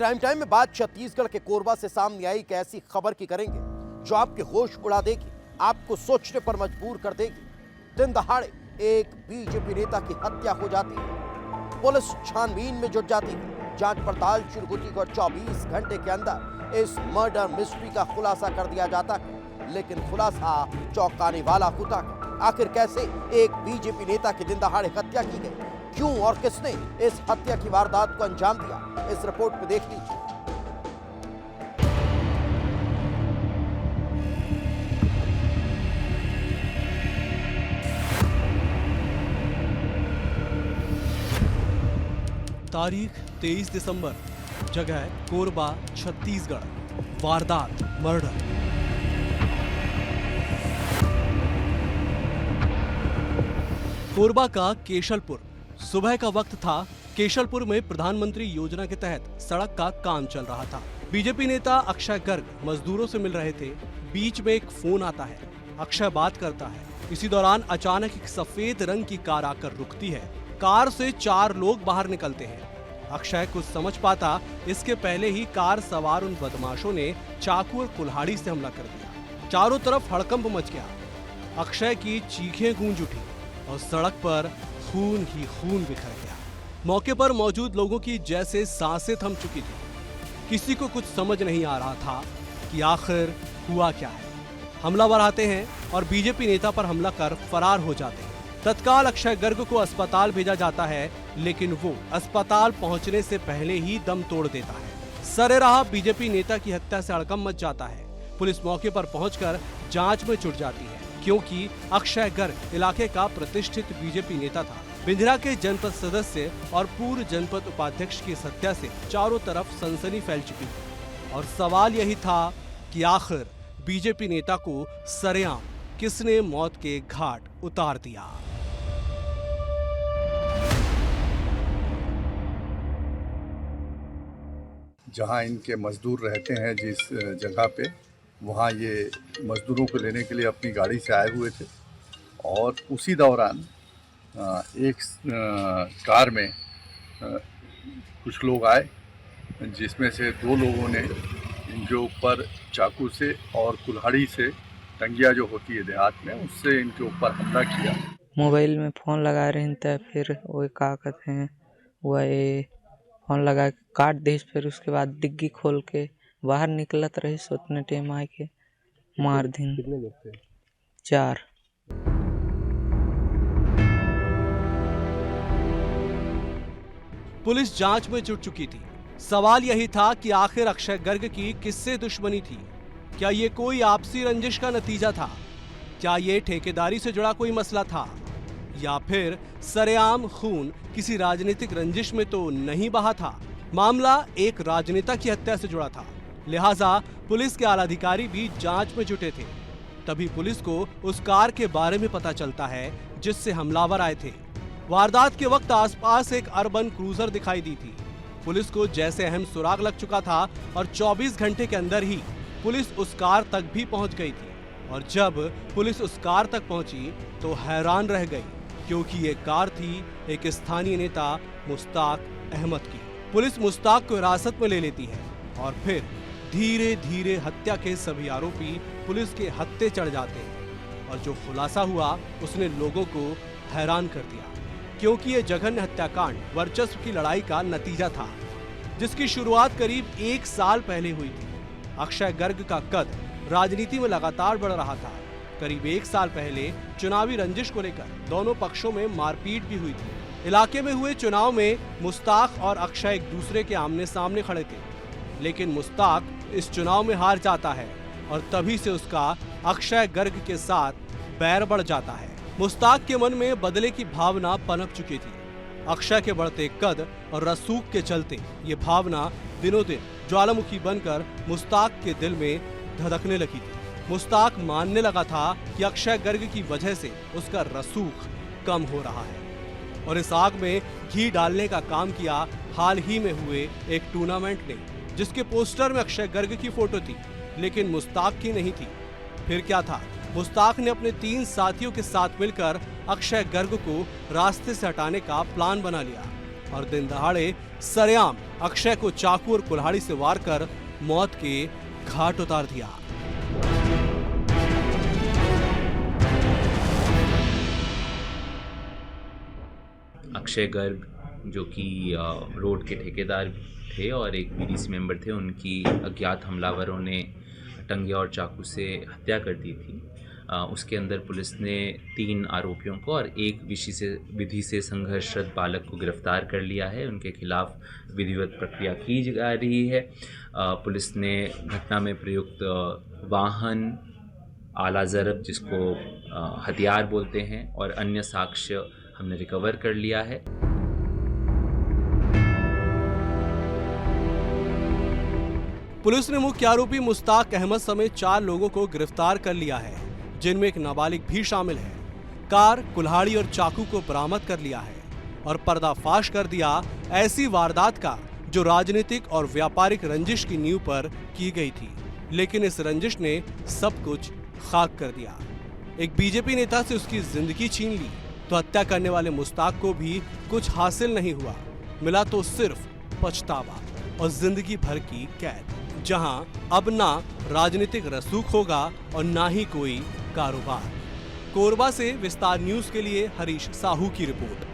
Crime time में बात छत्तीसगढ़ के कोरबा से सामने आई एक ऐसी खबर की करेंगे जो आपके होश उड़ा देगी, आपको सोचने पर मजबूर कर देगी। दिन दहाड़े एक बीजेपी नेता की हत्या हो जाती है। पुलिस छानबीन में जुट जाती है। जांच पड़ताल शुरू होती और 24 घंटे के अंदर इस मर्डर मिस्ट्री का खुलासा कर दिया जाता है। लेकिन खुलासा चौंकाने वाला होता है। आखिर कैसे एक बीजेपी नेता की दिन दहाड़े हत्या की गई, क्यों और किसने इस हत्या की वारदात को अंजाम दिया, इस रिपोर्ट में देख लीजिए। तारीख 23 दिसंबर, जगह कोरबा, छत्तीसगढ़। वारदात मर्डर। कोरबा का केशलपुर। सुबह का वक्त था। केशलपुर में प्रधानमंत्री योजना के तहत सड़क का काम चल रहा था। बीजेपी नेता अक्षय गर्ग मजदूरों से मिल रहे थे। बीच में एक फोन आता है। अक्षय बात करता है। इसी दौरान अचानक एक सफेद रंग की कार आकर रुकती है। कार से 4 लोग बाहर निकलते हैं। अक्षय कुछ समझ पाता इसके पहले ही कार सवार उन बदमाशों ने चाकू और कुल्हाड़ी से हमला कर दिया। चारों तरफ हड़कंप मच गया। अक्षय की चीखें गूंज उठी और सड़क पर खून ही खून बिखर गया। मौके पर मौजूद लोगों की जैसे सांसें थम चुकी थी। किसी को कुछ समझ नहीं आ रहा था कि आखिर हुआ क्या है। हमलावर आते हैं और बीजेपी नेता पर हमला कर फरार हो जाते हैं। तत्काल अक्षय गर्ग को अस्पताल भेजा जाता है, लेकिन वो अस्पताल पहुंचने से पहले ही दम तोड़ देता है। सरेराह बीजेपी नेता की हत्या से हड़कंप मच जाता है। पुलिस मौके पर पहुंचकर जांच में जुट जाती है, क्योंकि अक्षय गर्ग इलाके का प्रतिष्ठित बीजेपी नेता था। बिंद्रा के जनपद सदस्य और पूर्व जनपद उपाध्यक्ष की इस हत्या से चारों तरफ सनसनी फैल चुकी थी और सवाल यही था कि आखिर बीजेपी नेता को सरेआम किसने मौत के घाट उतार दिया। जहां इनके मजदूर रहते हैं, जिस जगह पे, वहाँ ये मजदूरों को लेने के लिए अपनी गाड़ी से आए हुए थे और उसी दौरान एक कार में कुछ लोग आए, जिसमें से 2 लोगों ने इनके ऊपर चाकू से और कुल्हाड़ी से, टंगिया जो होती है देहात में, उससे इनके ऊपर हमला किया। मोबाइल में फ़ोन लगा रहे थे, फिर वो का कहते हैं वह फ़ोन लगा के काट दी। फिर उसके बाद डिग्गी खोल के बाहर निकलत रही, सोचने टाइम आए के मार दिन। कितने लोग थे? 4। पुलिस जांच में जुट चुकी थी। सवाल यही था कि आखिर अक्षय गर्ग की किससे दुश्मनी थी। क्या ये कोई आपसी रंजिश का नतीजा था? क्या ये ठेकेदारी से जुड़ा कोई मसला था, या फिर सरेआम खून किसी राजनीतिक रंजिश में तो नहीं बहा था? मामला एक राजनेता की हत्या से जुड़ा था, लिहाजा पुलिस के आला अधिकारी भी जांच में जुटे थे। तभी पुलिस को उस कार के बारे में पता चलता है जिससे हमलावर आए थे। वारदात के वक्त आसपास एक अर्बन क्रूजर दिखाई दी थी। पुलिस को जैसे अहम सुराग लग चुका था और 24 घंटे के अंदर ही पुलिस उस कार तक भी पहुंच गई थी। और जब पुलिस उस कार तक पहुंची तो हैरान रह गई, क्योंकि ये कार थी एक स्थानीय नेता मुश्ताक अहमद की। पुलिस मुश्ताक को हिरासत में ले लेती है और फिर धीरे धीरे हत्या के सभी आरोपी पुलिस के हत्थे चढ़ जाते हैं। और जो खुलासा हुआ उसने लोगों को हैरान कर दिया, क्योंकि ये जघन्य हत्याकांड वर्चस्व की लड़ाई का नतीजा था, जिसकी शुरुआत करीब 1 साल पहले हुई थी। अक्षय गर्ग का कद राजनीति में लगातार बढ़ रहा था। करीब 1 साल पहले चुनावी रंजिश को लेकर दोनों पक्षों में मारपीट भी हुई थी। इलाके में हुए चुनाव में मुश्ताक और अक्षय एक दूसरे के आमने सामने खड़े थे, लेकिन मुश्ताक इस चुनाव में हार जाता है और तभी से उसका अक्षय गर्ग के साथ बैर बढ़ जाता है। मुश्ताक के मन में बदले की भावना पनप चुकी थी। अक्षय के बढ़ते कद और रसूख के चलते ये भावना दिनों दिन ज्वालामुखी बनकर मुश्ताक के दिल में धधकने लगी थी। मुश्ताक मानने लगा था कि अक्षय गर्ग की वजह से उसका रसूख कम हो रहा है और इस आग में घी डालने का काम किया हाल ही में हुए एक टूर्नामेंट ने, जिसके पोस्टर में अक्षय गर्ग की फोटो थी, लेकिन मुश्ताक की नहीं थी। फिर क्या था? मुश्ताक ने अपने 3 साथियों के साथ मिलकर अक्षय गर्ग को रास्ते से हटाने का प्लान बना लिया। और दिन दहाड़े सरेआम अक्षय को चाकू और कुल्हाड़ी से वार कर मौत के घाट उतार दिया। अक्षय गर्ग जो कि रोड के ठेकेदार थे और एक बीडीसी मेंबर थे, उनकी अज्ञात हमलावरों ने टंगे और चाकू से हत्या कर दी थी। उसके अंदर पुलिस ने 3 आरोपियों को और एक विधि से संघर्षरत बालक को गिरफ्तार कर लिया है। उनके खिलाफ विधिवत प्रक्रिया की जा रही है। पुलिस ने घटना में प्रयुक्त वाहन, आला ज़रब जिसको हथियार बोलते हैं, और अन्य साक्ष्य हमने रिकवर कर लिया है। पुलिस ने मुख्य आरोपी मुश्ताक अहमद समेत 4 लोगों को गिरफ्तार कर लिया है, जिनमें एक नाबालिग भी शामिल है। कार, कुल्हाड़ी और चाकू को बरामद कर लिया है और पर्दाफाश कर दिया ऐसी वारदात का जो राजनीतिक और व्यापारिक रंजिश की नींव पर की गई थी, लेकिन इस रंजिश ने सब कुछ खाक कर दिया। एक बीजेपी नेता से उसकी जिंदगी छीन ली तो हत्या करने वाले मुश्ताक को भी कुछ हासिल नहीं हुआ, मिला तो सिर्फ पछतावा और जिंदगी भर की कैद, जहां अब ना राजनीतिक रसूख होगा और ना ही कोई कारोबार। कोरबा से विस्तार न्यूज के लिए हरीश साहू की रिपोर्ट।